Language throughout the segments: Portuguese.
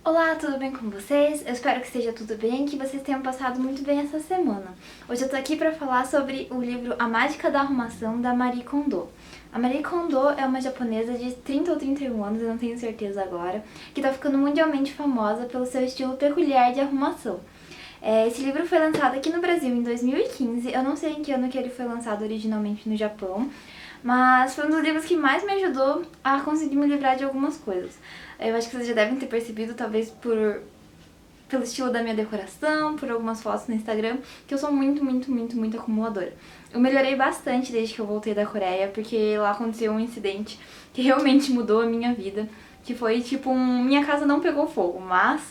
Olá, tudo bem com vocês? Eu espero que esteja tudo bem e que vocês tenham passado muito bem essa semana. Hoje eu tô aqui para falar sobre o livro A Mágica da Arrumação, da Marie Kondo. A Marie Kondo é uma japonesa de 30 ou 31 anos, eu não tenho certeza agora, que tá ficando mundialmente famosa pelo seu estilo peculiar de arrumação. Esse livro foi lançado aqui no Brasil em 2015, eu não sei em que ano que ele foi lançado originalmente no Japão, mas foi um dos livros que mais me ajudou a conseguir me livrar de algumas coisas. Eu acho que vocês já devem ter percebido, talvez pelo estilo da minha decoração, por algumas fotos no Instagram, que eu sou muito acumuladora. Eu melhorei bastante desde que eu voltei da Coreia, porque lá aconteceu um incidente que realmente mudou a minha vida, que foi tipo minha casa não pegou fogo, mas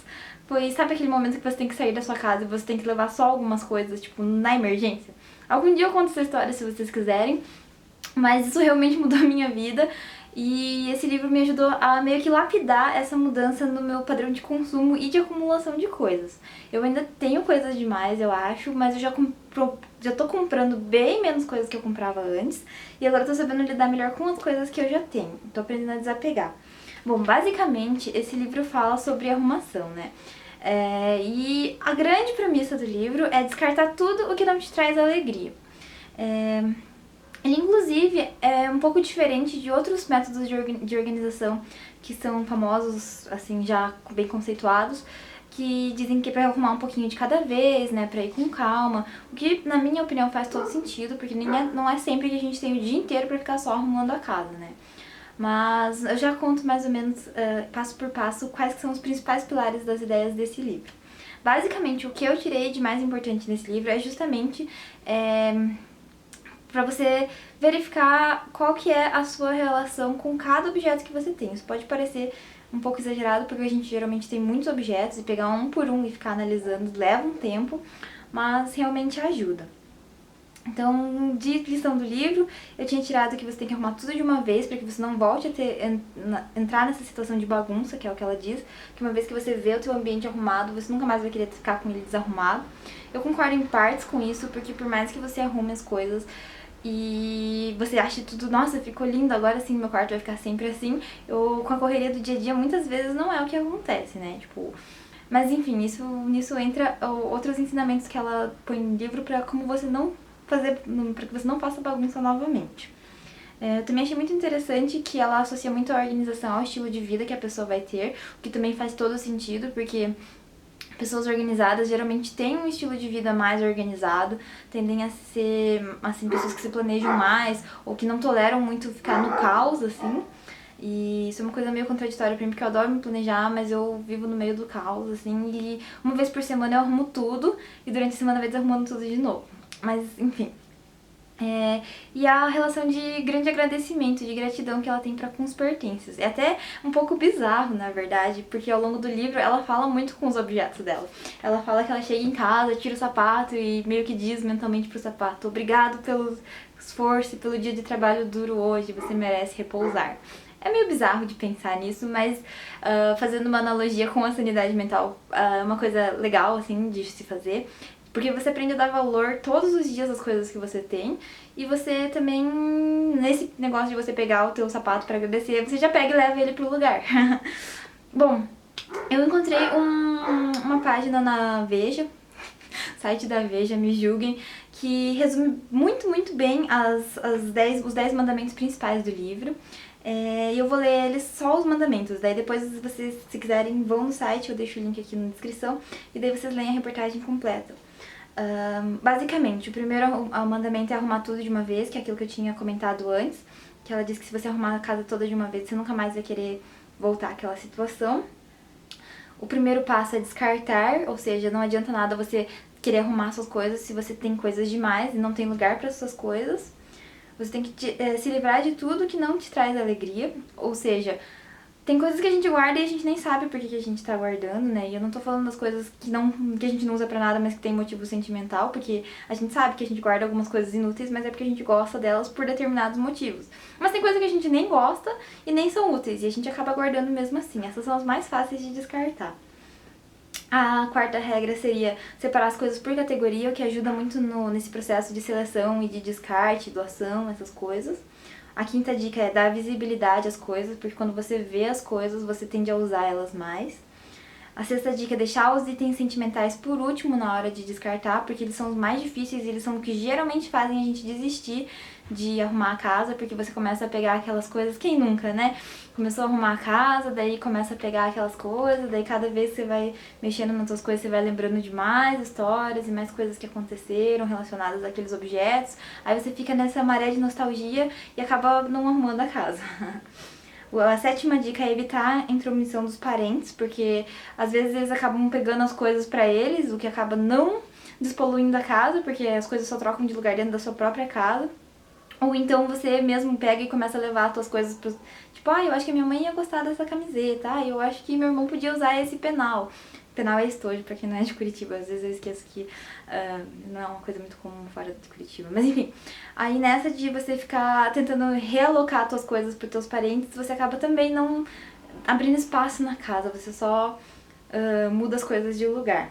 foi, sabe aquele momento que você tem que sair da sua casa e você tem que levar só algumas coisas, tipo, na emergência? Algum dia eu conto essa história se vocês quiserem, mas isso realmente mudou a minha vida e esse livro me ajudou a meio que lapidar essa mudança no meu padrão de consumo e de acumulação de coisas. Eu ainda tenho coisas demais, eu acho, mas eu já tô comprando bem menos coisas que eu comprava antes e agora eu tô sabendo lidar melhor com as coisas que eu já tenho. Tô aprendendo a desapegar. Bom, basicamente esse livro fala sobre arrumação, né? E a grande premissa do livro é descartar tudo o que não te traz alegria. Ele, inclusive, é um pouco diferente de outros métodos de organização que são famosos, assim, já bem conceituados, que dizem que é pra arrumar um pouquinho de cada vez, né, pra ir com calma, o que, na minha opinião, faz todo sentido, porque não é sempre que a gente tem o dia inteiro pra ficar só arrumando a casa, né. Mas eu já conto mais ou menos, passo por passo, quais são os principais pilares das ideias desse livro. Basicamente, o que eu tirei de mais importante nesse livro é justamente para você verificar qual que é a sua relação com cada objeto que você tem. Isso pode parecer um pouco exagerado, porque a gente geralmente tem muitos objetos e pegar um por um e ficar analisando leva um tempo, mas realmente ajuda. Então, de lição do livro, eu tinha tirado que você tem que arrumar tudo de uma vez para que você não volte a entrar nessa situação de bagunça, que é o que ela diz, que uma vez que você vê o teu ambiente arrumado, você nunca mais vai querer ficar com ele desarrumado. Eu concordo em partes com isso, porque por mais que você arrume as coisas e você acha tudo, nossa, ficou lindo, agora sim meu quarto vai ficar sempre assim, com a correria do dia a dia, muitas vezes não é o que acontece, né? Tipo, mas enfim, nisso entra outros ensinamentos que ela põe no livro pra como você não fazer, para que você não faça bagunça novamente. Eu também achei muito interessante que ela associa muito a organização ao estilo de vida que a pessoa vai ter, o que também faz todo sentido, porque pessoas organizadas geralmente têm um estilo de vida mais organizado, tendem a ser, assim, pessoas que se planejam mais ou que não toleram muito ficar no caos, assim. E isso é uma coisa meio contraditória pra mim, porque eu adoro me planejar, mas eu vivo no meio do caos, assim, e uma vez por semana eu arrumo tudo e durante a semana eu vou desarrumando tudo de novo. Mas, enfim. E a relação de grande agradecimento, de gratidão que ela tem pra com os pertences. É até um pouco bizarro, na verdade, porque ao longo do livro ela fala muito com os objetos dela. Ela fala que ela chega em casa, tira o sapato e meio que diz mentalmente pro sapato: obrigado pelo esforço e pelo dia de trabalho duro hoje, você merece repousar. É meio bizarro de pensar nisso, mas fazendo uma analogia com a sanidade mental, é uma coisa legal, assim, de se fazer. Porque você aprende a dar valor todos os dias às coisas que você tem. E você também, nesse negócio de você pegar o teu sapato pra agradecer, você já pega e leva ele pro lugar. Bom, eu encontrei uma página na Veja, site da Veja, me julguem, que resume muito bem os 10 mandamentos principais do livro. E eu vou ler eles só os mandamentos, daí depois vocês, se quiserem, vão no site, eu deixo o link aqui na descrição, e daí vocês leem a reportagem completa. Basicamente, o primeiro mandamento é arrumar tudo de uma vez, que é aquilo que eu tinha comentado antes, que ela diz que se você arrumar a casa toda de uma vez, você nunca mais vai querer voltar àquela situação. O primeiro passo é descartar, ou seja, não adianta nada você querer arrumar suas coisas se você tem coisas demais e não tem lugar para suas coisas. Você tem que se livrar de tudo que não te traz alegria, ou seja, tem coisas que a gente guarda e a gente nem sabe por que a gente tá guardando, né? E eu não tô falando das coisas que a gente não usa pra nada, mas que tem motivo sentimental, porque a gente sabe que a gente guarda algumas coisas inúteis, mas é porque a gente gosta delas por determinados motivos. Mas tem coisas que a gente nem gosta e nem são úteis, e a gente acaba guardando mesmo assim. Essas são as mais fáceis de descartar. A quarta regra seria separar as coisas por categoria, o que ajuda muito nesse processo de seleção e de descarte, doação, essas coisas. A quinta dica é dar visibilidade às coisas, porque quando você vê as coisas, você tende a usar elas mais. A sexta dica é deixar os itens sentimentais por último na hora de descartar, porque eles são os mais difíceis e eles são o que geralmente fazem a gente desistir de arrumar a casa, porque você começa a pegar aquelas coisas, quem nunca, né? Começou a arrumar a casa, daí começa a pegar aquelas coisas, daí cada vez que você vai mexendo nas suas coisas, você vai lembrando de mais histórias e mais coisas que aconteceram relacionadas àqueles objetos. Aí você fica nessa maré de nostalgia e acaba não arrumando a casa. A sétima dica é evitar a intromissão dos parentes, porque às vezes eles acabam pegando as coisas pra eles, o que acaba não despoluindo a casa, porque as coisas só trocam de lugar dentro da sua própria casa. Ou então você mesmo pega e começa a levar as suas coisas pros... Tipo, eu acho que a minha mãe ia gostar dessa camiseta, eu acho que meu irmão podia usar esse penal. Penal é estojo, pra quem não é de Curitiba. Às vezes eu esqueço que não é uma coisa muito comum fora de Curitiba. Mas enfim, aí nessa de você ficar tentando realocar suas coisas pros teus parentes, você acaba também não abrindo espaço na casa, você só muda as coisas de lugar.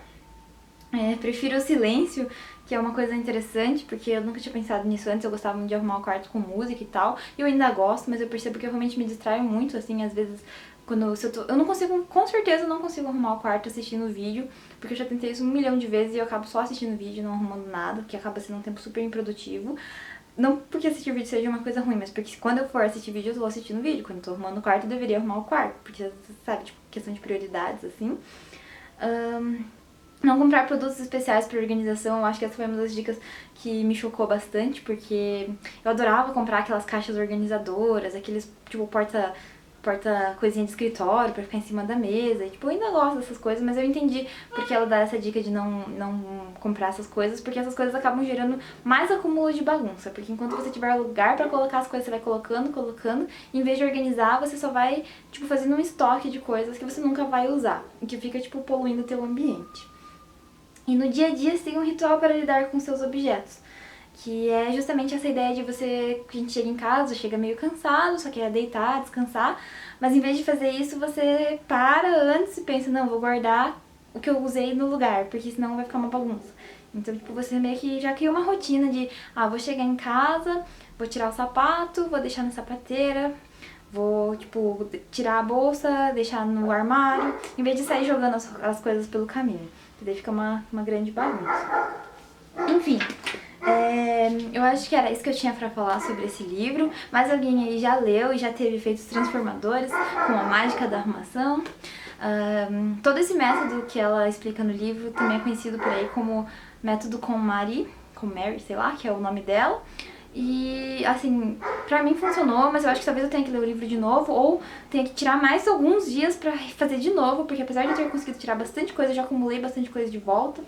Prefiro o silêncio, que é uma coisa interessante, porque eu nunca tinha pensado nisso antes. Eu gostava muito de arrumar o quarto com música e tal, e eu ainda gosto, mas eu percebo que eu realmente me distraio muito, assim, às vezes, eu não consigo, com certeza eu não consigo arrumar o quarto assistindo vídeo, porque eu já tentei isso 1 milhão de vezes e eu acabo só assistindo vídeo, não arrumando nada, que acaba sendo um tempo super improdutivo. Não porque assistir vídeo seja uma coisa ruim, mas porque quando eu for assistir vídeo, eu tô assistindo vídeo. Quando eu tô arrumando o quarto, eu deveria arrumar o quarto, porque, sabe, tipo, questão de prioridades, assim. Não comprar produtos especiais para organização, eu acho que essa foi uma das dicas que me chocou bastante, porque eu adorava comprar aquelas caixas organizadoras, aqueles, tipo, porta coisinha de escritório pra ficar em cima da mesa, e, tipo, eu ainda gosto dessas coisas, mas eu entendi porque ela dá essa dica de não comprar essas coisas, porque essas coisas acabam gerando mais acúmulo de bagunça, porque enquanto você tiver lugar pra colocar as coisas, você vai colocando, e em vez de organizar, você só vai, tipo, fazendo um estoque de coisas que você nunca vai usar, e que fica, tipo, poluindo o teu ambiente. E no dia a dia você tem um ritual para lidar com seus objetos, que é justamente essa ideia de que a gente chega em casa, chega meio cansado, só quer deitar, descansar, mas em vez de fazer isso, você para antes e pensa, não, vou guardar o que eu usei no lugar, porque senão vai ficar uma bagunça. Então, tipo, você meio que já cria uma rotina de, vou chegar em casa, vou tirar o sapato, vou deixar na sapateira, vou, tipo, tirar a bolsa, deixar no armário, em vez de sair jogando as coisas pelo caminho. Que daí fica uma grande bagunça. Enfim, eu acho que era isso que eu tinha pra falar sobre esse livro. Mas alguém aí já leu e já teve efeitos transformadores com a mágica da arrumação. Todo esse método que ela explica no livro também é conhecido por aí como método KonMari, sei lá, que é o nome dela. E, assim, pra mim funcionou, mas eu acho que talvez eu tenha que ler o livro de novo ou tenha que tirar mais alguns dias pra fazer de novo, porque apesar de eu ter conseguido tirar bastante coisa, eu já acumulei bastante coisa de volta.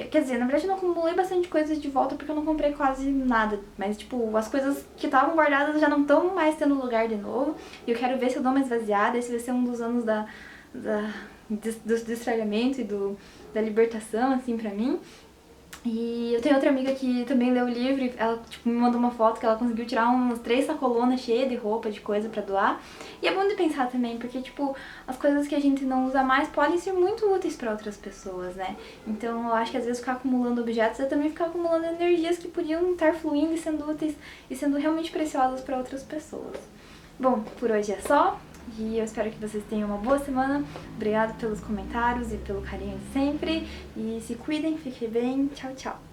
Quer dizer, na verdade eu não acumulei bastante coisa de volta porque eu não comprei quase nada, mas, tipo, as coisas que estavam guardadas já não estão mais tendo lugar de novo, e eu quero ver se eu dou uma esvaziada. Esse vai ser um dos anos do destralhamento e da libertação, assim, pra mim. E eu tenho outra amiga que também leu o livro e ela, tipo, me mandou uma foto que ela conseguiu tirar umas 3 sacolonas cheias de roupa, de coisa pra doar. E é bom de pensar também, porque, tipo, as coisas que a gente não usa mais podem ser muito úteis pra outras pessoas, né? Então eu acho que às vezes ficar acumulando objetos é também ficar acumulando energias que podiam estar fluindo e sendo úteis e sendo realmente preciosas pra outras pessoas. Bom, por hoje é só. E eu espero que vocês tenham uma boa semana. Obrigada pelos comentários e pelo carinho de sempre. E se cuidem, fiquem bem. Tchau, tchau.